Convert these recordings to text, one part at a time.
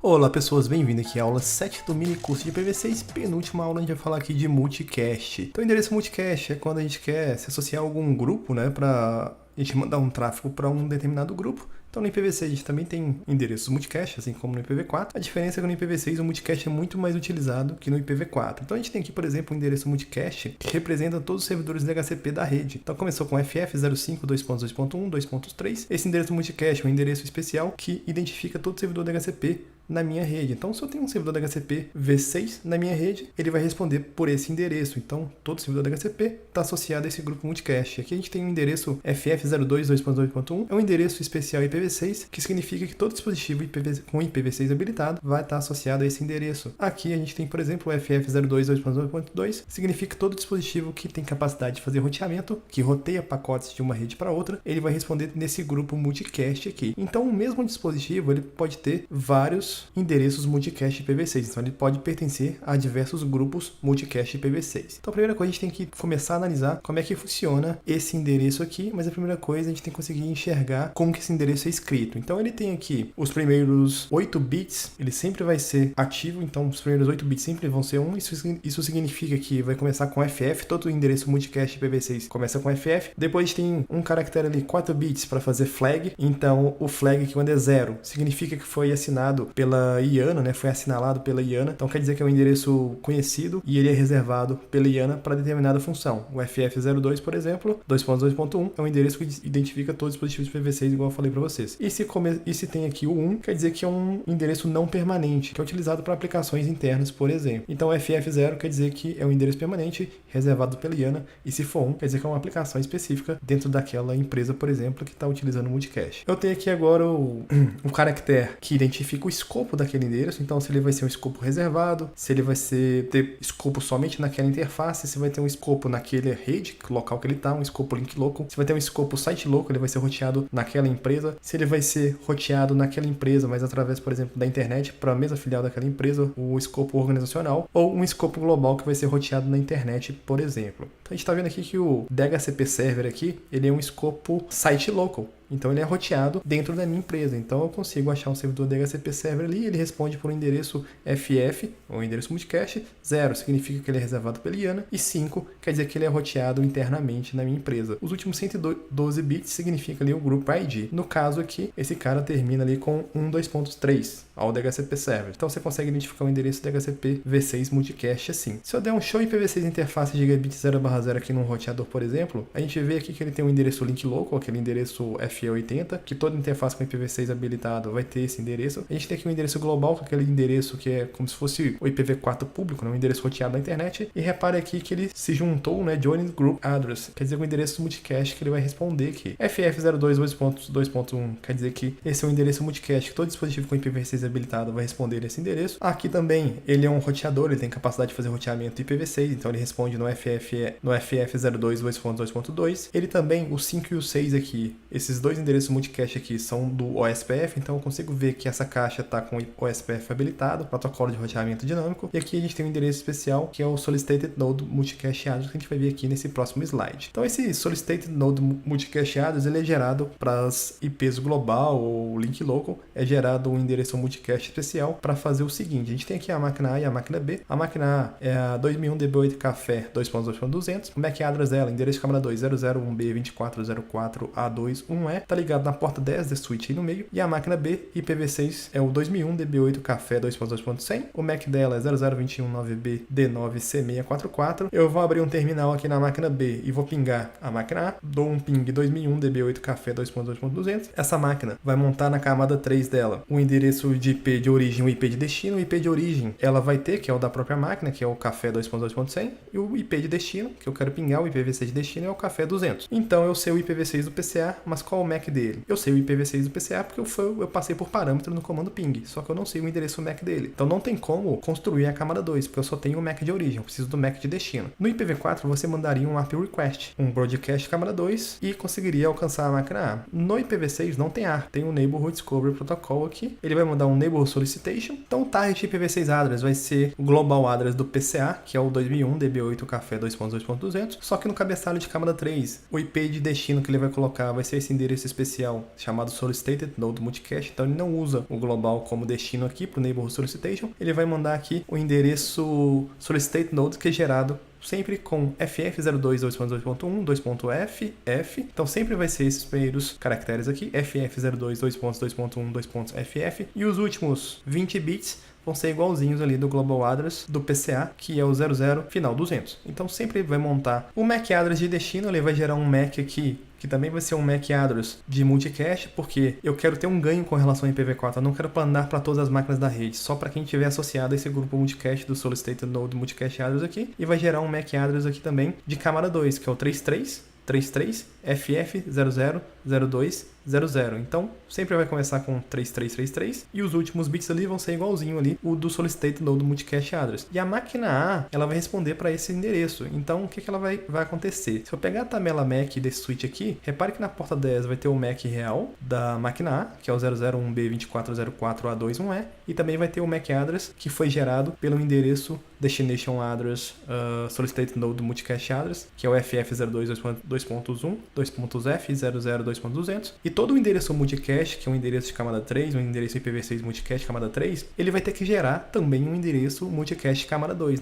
Olá pessoas, bem-vindos aqui à aula 7 do mini curso de IPv6, penúltima aula. A gente vai falar aqui de multicast. Então o endereço multicast é quando a gente quer se associar a algum grupo, né, para a gente mandar um tráfego para um determinado grupo. Então no IPv6 a gente também tem endereços multicast, assim como no IPv4. A diferença é que no IPv6 o multicast é muito mais utilizado que no IPv4. Então a gente tem aqui, por exemplo, um endereço multicast que representa todos os servidores DHCP da rede. Então começou com FF05, 2.2.1, 2.3. Esse endereço multicast é um endereço especial que identifica todo servidor DHCP na minha rede. Então, se eu tenho um servidor DHCP V6 na minha rede, ele vai responder por esse endereço. Então, todo servidor DHCP está associado a esse grupo multicast. Aqui a gente tem o endereço FF02.2.2.1, é um endereço especial IPv6, que significa que todo dispositivo com IPv6 habilitado vai estar associado a esse endereço. Aqui a gente tem, por exemplo, o FF02.2.2.2, significa que todo dispositivo que tem capacidade de fazer roteamento, que roteia pacotes de uma rede para outra, ele vai responder nesse grupo multicast aqui. Então, o mesmo dispositivo ele pode ter vários endereços multicast IPv6, então ele pode pertencer a diversos grupos multicast IPv6. Então a primeira coisa a gente tem que começar a analisar como é que funciona esse endereço aqui, mas a primeira coisa a gente tem que conseguir enxergar como que esse endereço é escrito. Então ele tem aqui os primeiros 8 bits, ele sempre vai ser ativo, então os primeiros 8 bits sempre vão ser 1, isso significa que vai começar com FF, todo o endereço multicast IPv6 começa com FF, depois a gente tem um caractere ali, 4 bits para fazer flag, então o flag que quando é 0 significa que foi assinado pela IANA, né? Foi assinalado pela IANA, então quer dizer que é um endereço conhecido e ele é reservado pela IANA para determinada função. O FF02, por exemplo, 2.2.1 é um endereço que identifica todos os dispositivos IPv6, igual eu falei para vocês. E se tem aqui o 1, quer dizer que é um endereço não permanente, que é utilizado para aplicações internas, por exemplo. Então FF0 quer dizer que é um endereço permanente reservado pela IANA, e se for 1, quer dizer que é uma aplicação específica dentro daquela empresa, por exemplo, que está utilizando o multicast. Eu tenho aqui agora o caractere que identifica o escopo daquele endereço, então se ele vai ser um escopo reservado, se ele vai ter escopo somente naquela interface, se vai ter um escopo naquele rede, local que ele está, um escopo link local, se vai ter um escopo site local, ele vai ser roteado naquela empresa, se ele vai ser roteado naquela empresa, mas através, por exemplo, da internet, para a mesma filial daquela empresa, o escopo organizacional, ou um escopo global que vai ser roteado na internet, por exemplo. Então a gente está vendo aqui que o DHCP Server aqui, ele é um escopo site local. Então ele é roteado dentro da minha empresa. Então eu consigo achar um servidor DHCP Server ali, ele responde por um endereço FF, ou endereço multicast. 0 significa que ele é reservado pela IANA, e 5 quer dizer que ele é roteado internamente na minha empresa. Os últimos 112 bits significa ali o grupo ID. No caso aqui, esse cara termina ali com 2.3 ao DHCP Server. Então você consegue identificar o endereço DHCP V6 multicast assim. Se eu der um show IPv6 interface gigabit 0/0 aqui num roteador, por exemplo, a gente vê aqui que ele tem um endereço link local, aquele endereço FE80, que toda interface com IPv6 habilitado vai ter esse endereço. A gente tem aqui um endereço global, que é aquele endereço que é como se fosse o IPv4 público, né? Um endereço roteado na internet. E repare aqui que ele se juntou, né? Joined Group Address, quer dizer o endereço multicast que ele vai responder aqui. FF02.2.1 quer dizer que esse é um endereço multicast, que todo dispositivo com IPv6 habilitado vai responder esse endereço. Aqui também ele é um roteador, ele tem capacidade de fazer roteamento IPv6, então ele responde no FF02.2.2. Ele também, o 5 e o 6 aqui, esses dois endereços multicast aqui são do OSPF, então eu consigo ver que essa caixa está com o OSPF habilitado, protocolo de roteamento dinâmico, e aqui a gente tem um endereço especial que é o Solicited Node Multicast Address, que a gente vai ver aqui nesse próximo slide. Então esse Solicited Node Multicast Address ele é gerado para as IPs global ou link local, é gerado um endereço multicast especial para fazer o seguinte: a gente tem aqui a máquina A e a máquina B. A máquina A é a 2001 DB8 Café 2.2.200, o MAC address dela, endereço de câmara 2, 001B2404A21E, tá ligado na porta 10 desse switch aí no meio, e a máquina B, IPv6, é o 2001 DB8 Café 2.2.100, o MAC dela é 00219B D9C644. Eu vou abrir um terminal aqui na máquina B e vou pingar a máquina A, dou um ping 2001 DB8 Café 2.2.200. Essa máquina vai montar na camada 3 dela o endereço de IP de origem, o IP de destino. O IP de origem ela vai ter, que é o da própria máquina, que é o Café 2.2.100, e o IP de destino, que eu quero pingar, o IPv6 de destino, é o Café 200. Então eu sei o IPv6 do PCA, mas qual é o MAC dele? Eu sei o IPv6 do PCA porque eu passei por parâmetro no comando ping, só que eu não sei o endereço MAC dele. Então não tem como construir a camada 2, porque eu só tenho o MAC de origem, eu preciso do MAC de destino. No IPv4 você mandaria um ARP request, um broadcast camada 2, e conseguiria alcançar a máquina A. No IPv6 não tem ARP, tem o Neighborhood Discovery Protocol aqui, ele vai mandar um Neighborhood Solicitation. Então o target IPv6 address vai ser o global address do PCA, que é o 2001 DB8 Café 2.2.200, só que no cabeçalho de camada 3, o IP de destino que ele vai colocar vai ser esse endereço endereço especial chamado Solicited Node Multicast, então ele não usa o global como destino aqui para o Neighborhood Solicitation, ele vai mandar aqui o endereço Solicited Node que é gerado sempre com ff02.2.1, 2.ff, então sempre vai ser esses primeiros caracteres aqui, ff02.2.1, e os últimos 20 bits vão ser igualzinhos ali do Global Address do PCA, que é o 00 final 200. Então sempre vai montar o MAC Address de destino, ele vai gerar um MAC aqui, que também vai ser um MAC Address de multicast, porque eu quero ter um ganho com relação ao IPv4, eu não quero planar para todas as máquinas da rede, só para quem tiver associado a esse grupo multicast do Solicited Node Multicast Address aqui, e vai gerar um MAC Address aqui também de camada 2, que é o 33 FF000200. Então, sempre vai começar com 3333 e os últimos bits ali vão ser igualzinho ali o do Solicited Node Multicast Address. E a máquina A, ela vai responder para esse endereço. Então, o que ela vai acontecer? Se eu pegar a tabela MAC desse switch aqui, repare que na porta 10 vai ter o MAC real da máquina A, que é o 001B2404A21E, e também vai ter o MAC Address que foi gerado pelo endereço Destination Address Solicited Node Multicast Address, que é o FF02.2.1, 2.f00.2.200, e todo o endereço multicast, que é um endereço de camada 3, um endereço IPv6 multicast camada 3, ele vai ter que gerar também um endereço multicast camada 2.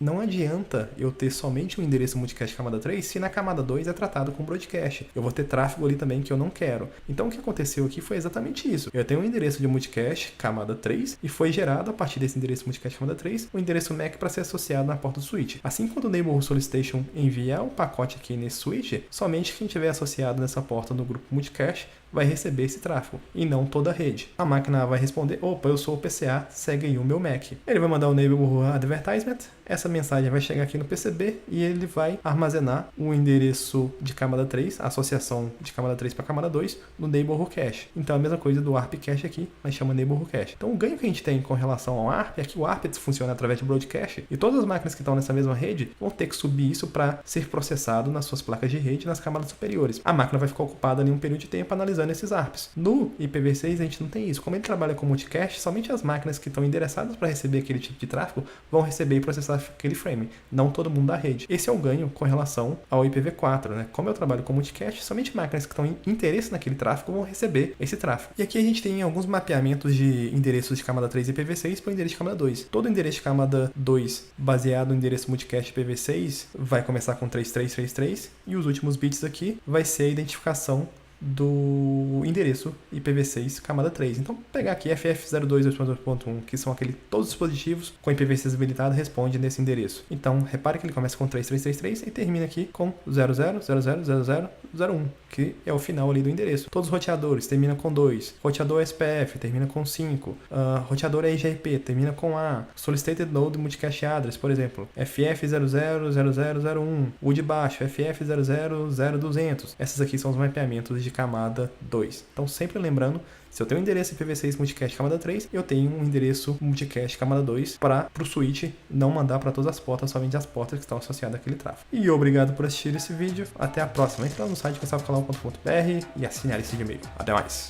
Não adianta eu ter somente um endereço multicast camada 3 se na camada 2 é tratado com broadcast. Eu vou ter tráfego ali também que eu não quero. Então o que aconteceu aqui foi exatamente isso. Eu tenho um endereço de multicast camada 3 e foi gerado a partir desse endereço multicast camada 3 o endereço MAC para ser associado na porta do switch. Assim, quando o Neighborhood Solicitation enviar o pacote aqui nesse switch, somente quem tiver associado nessa porta no grupo multicast vai receber esse tráfego, e não toda a rede. A máquina vai responder, opa, eu sou o PCA, segue aí o meu MAC. Ele vai mandar o Neighborhood Advertisement, essa mensagem vai chegar aqui no PCB e ele vai armazenar o endereço de camada 3, a associação de camada 3 para camada 2, no Neighborhood Cache. Então a mesma coisa do ARP Cache aqui, mas chama Neighborhood Cache. Então o ganho que a gente tem com relação ao ARP é que o ARP funciona através de broadcast, e todas as máquinas que estão nessa mesma rede vão ter que subir isso para ser processado nas suas placas de rede nas camadas superiores. A máquina vai ficar ocupada ali um período de tempo analisando esses ARPs. No IPv6 a gente não tem isso. Como ele trabalha com multicast, somente as máquinas que estão endereçadas para receber aquele tipo de tráfego vão receber e processar aquele frame, não todo mundo da rede. Esse é o ganho com relação ao IPv4, né? Como eu trabalho com multicast, somente máquinas que estão em interesse naquele tráfego vão receber esse tráfego. E aqui a gente tem alguns mapeamentos de endereços de camada 3 IPv6 para o endereço de camada 2. Todo endereço de camada 2 baseado no endereço multicast IPv6 vai começar com 3333 e os últimos bits aqui vai ser a identificação do endereço IPv6 camada 3. Então, pegar aqui FF02.2.1, que são todos os dispositivos com IPv6 habilitado responde nesse endereço. Então, repare que ele começa com 3333 e termina aqui com 00000001, que é o final ali do endereço. Todos os roteadores terminam com 2. Roteador SPF termina com 5. Roteador EIGRP termina com A. Solicited Node Multicast Address, por exemplo, FF000001. O de baixo, FF000200. Essas aqui são os mapeamentos de camada 2. Então, sempre lembrando, se eu tenho um endereço IPv6 multicast camada 3, eu tenho um endereço multicast camada 2 para o switch não mandar para todas as portas, somente as portas que estão associadas àquele tráfego. E obrigado por assistir esse vídeo. Até a próxima. Entre lá no site gustavocalau.com.br e assine esse e-mail. Até mais!